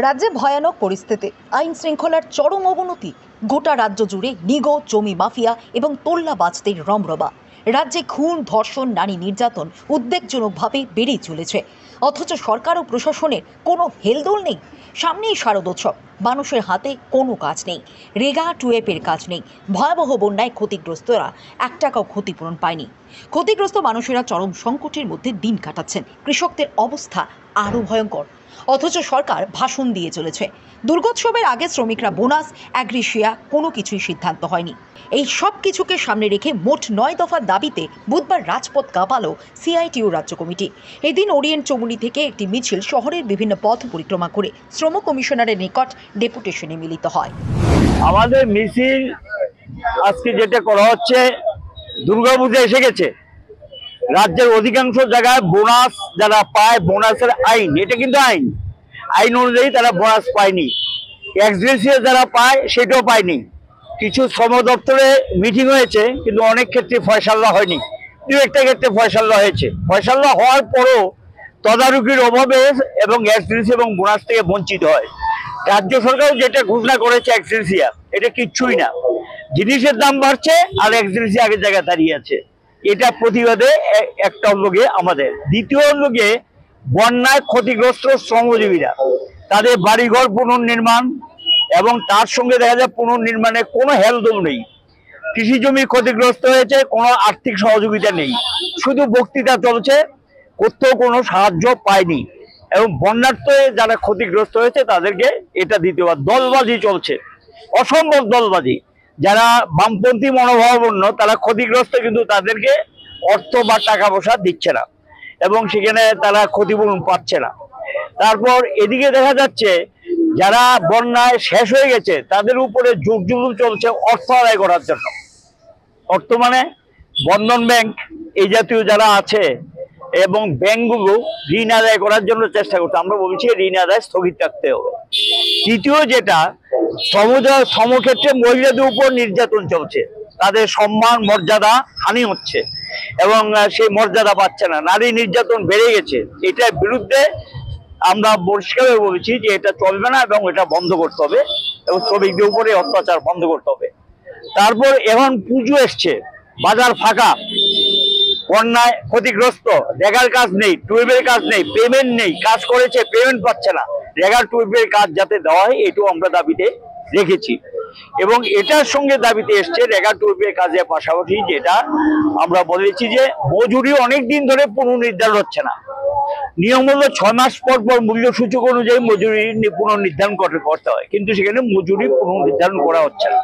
রাজ্যে ভয়ানক পরিস্থিতি, আইন শৃঙ্খলার চরম অবনতি, গোটা রাজ্য জুড়ে নিগো জমি মাফিয়া এবং তোল্লাবাজদের রমরমা। রাজ্যে খুন, ধর্ষণ, নারী নির্যাতন উদ্বেগজনকভাবে বেড়েই চলেছে। অথচ সরকার ও প্রশাসনের কোনো হেলদোল নেই। সামনেই শারদোৎসব, মানুষের হাতে কোনো কাজ নেই, রেগা টুয়েপের কাজ নেই। ভয়াবহ বন্যায় ক্ষতিগ্রস্তরা 1 টাকাও ক্ষতিপূরণ পায়নি। ক্ষতিগ্রস্ত মানুষেরা চরম সংকটের মধ্যে দিন কাটাচ্ছেন। কৃষকদের অবস্থা আরও ভয়ঙ্কর। অথচ সরকার ভাষণ দিয়ে চলেছে। দুর্গোৎসবের আগে শ্রমিকরা বোনাস, অ্যাগ্রিশিয়া কোনো কিছুই সিদ্ধান্ত হয়নি। এই সব কিছুকে সামনে রেখে মোট 9 দফার দাবিতে বুধবার রাজপথ কাঁপালো সিআইটিইউ রাজ্য কমিটি। এদিন ওরিয়েন্ট চৌমুহনী থেকে একটি মিছিল শহরের বিভিন্ন পথ পরিক্রমা করে শ্রম কমিশনারের নিকট ডেপুটেশনে মিলিত হয়। আমাদের মিছিল আজকে যেটা করা হচ্ছে, দুর্গাপূজা এসে গেছে। রাজ্যের অধিকাংশ জায়গায় বোনাস যারা পায়, বোনাসের আইন, এটা কিন্তু আইন অনুযায়ী তারা বোনাস পায়নি। এক্সগ্রেসিয়া যারা পায় সেটাও পায়নি। কিছু শ্রম দপ্তরে মিটিং হয়েছে, কিন্তু অনেক ক্ষেত্রে ফয়সালা হয়নি। দু একটা ক্ষেত্রে ফয়সালা হয়েছে। ফয়সালা হওয়ার পরও তদারকির অভাবে এবং এক্সগ্রেসিয়া এবং বোনাস থেকে বঞ্চিত হয়। রাজ্য সরকার যেটা ঘোষণা করেছে এক্সগ্রেসিয়া, এটা কিচ্ছুই না। জিনিসের দাম বাড়ছে আর এক্সগ্রেসিয়া আগের জায়গায় দাঁড়িয়ে আছে। এটা প্রতিবাদে একটা লোকে আমাদের। দ্বিতীয় লোকে বন্যায় ক্ষতিগ্রস্ত শ্রমজীবীরা, তাদের বাড়িঘর পুনর্নির্মাণ এবং তার সঙ্গে দেখা যায় পুনর্নির্মাণে কোনো হেলদোল নেই। কৃষি জমি ক্ষতিগ্রস্ত হয়েছে, কোনো আর্থিক সহযোগিতা নেই, শুধু বক্তৃতা চলছে, কোথাও কোনো সাহায্য পায়নি। এবং বন্যার্থে যারা ক্ষতিগ্রস্ত হয়েছে তাদেরকে এটা দিতে হবে। দলবাজি চলছে, অসম্ভব দলবাজি। যারা বামপন্থী মনোভাবাপন্ন তারা ক্ষতিগ্রস্ত, কিন্তু তাদেরকে অর্থ বা টাকা পয়সা দিচ্ছে না এবং সেখানে তারা ক্ষতিপূরণ পাচ্ছে না। তারপর এদিকে দেখা যাচ্ছে যারা বন্যায় শেষ হয়ে গেছে তাদের উপরে জোর জুলুম চলছে অর্থ আদায় করার জন্য। অর্থ মানে বন্ধন ব্যাংক এই জাতীয় যারা আছে এবং ব্যাংকগুলো ঋণ আদায় করার জন্য চেষ্টা করছে। আমরা বলছি ঋণ আদায় স্থগিত রাখতে হবে। তৃতীয় যেটা, সমক্ষেত্রে মহিলাদের উপর নির্যাতন চলছে, তাদের সম্মান মর্যাদা হানি হচ্ছে এবং সেই মর্যাদা পাচ্ছে না। নারী নির্যাতন বেড়ে গেছে। এটার বিরুদ্ধে আমরা পরিষ্কারভাবে বলেছি যে এটা চলবে না এবং এটা বন্ধ করতে হবে এবং শ্রমিকদের উপরে অত্যাচার বন্ধ করতে হবে। তারপর এখন পুজো এসছে, বাজার ফাঁকা, বন্যায় ক্ষতিগ্রস্ত, রেগার কাজ নেই, টুয়েবের কাজ নেই, পেমেন্ট নেই, কাজ করেছে পেমেন্ট পাচ্ছে না। রেগার টুয়েবের কাজ যাতে দেওয়া হয় এটাও আমরা দাবিতে রেখেছি এবং এটার সঙ্গে দাবিতে এসছে রেগার টুয়েবের কাজের পাশাপাশি যেটা আমরা বলেছি যে মজুরি অনেক দিন ধরে পুনর্নির্ধারণ হচ্ছে না। নিয়ম হলো 6 মাস পর পর মূল্য সূচক অনুযায়ী মজুরি পুনর্নির্ধারণ করতে হয়, কিন্তু সেখানে মজুরি পুনর্নির্ধারণ করা হচ্ছে না।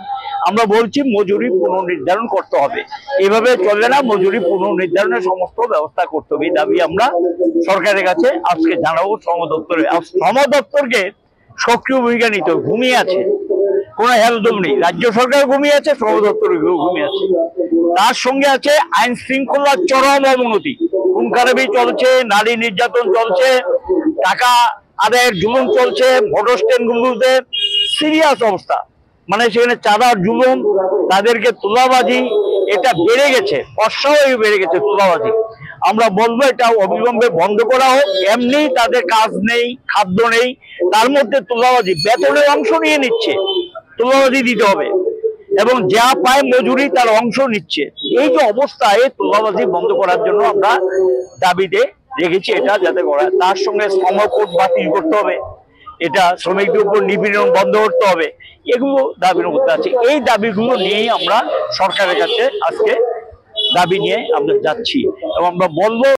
আমরা বলছি মজুরি পুনর্নির্ধারণ করতে হবে, এভাবে চলবে না। মজুরি পুনর্নির্ধারণের সমস্ত ব্যবস্থা করতে হবে। এই দাবি আমরা সরকারের কাছে আজকে জানাবো। শ্রম দপ্তরকে সক্রিয় ভূমিকা নিতে হবে। ঘুমিয়ে আছে, কোনো হেলদোল নেই। রাজ্য সরকার ঘুমিয়ে আছে, শ্রম দপ্তর ঘুমিয়ে আছে। তার সঙ্গে আছে আইন শৃঙ্খলার চরম অবনতি, খুন খারাপি চলছে, নারী নির্যাতন চলছে, টাকা আদায়ের জুলুম চলছে, মোটর স্ট্যান্ডগুলোতে সিরিয়াস অবস্থা, মানে সেখানে চাঁদার জুলুম, তাদেরকে তোলাবাজি, এটা বেড়ে গেছে, অস্বাভাবিক বেড়ে গেছে তোলাবাজি। আমরা বলবো এটা অবিলম্বে বন্ধ করা হোক। এমনি তাদের কাজ নেই, খাদ্য নেই, তার মধ্যে তোলাবাজি, বেতনের অংশ নিয়ে নিচ্ছে, তোলাবাজি দিতে হবে এবং যা পায় মজুরি তার অংশ নিচ্ছে। এই যে অবস্থা, এই তোলাবাজি বন্ধ করার জন্য আমরা দাবিতে রেখেছি এটা যাতে করা। তার সঙ্গে শ্রম কোড বাতিল করতে হবে, এটা শ্রমিকদের উপর নিপীড়ন বন্ধ করতে হবে। এগুলো দাবির মধ্যে আছে। এই দাবিগুলো নিয়েই আমরা সরকারের কাছে আজকে দাবি নিয়ে আমরা যাচ্ছি এবং আমরা বলবো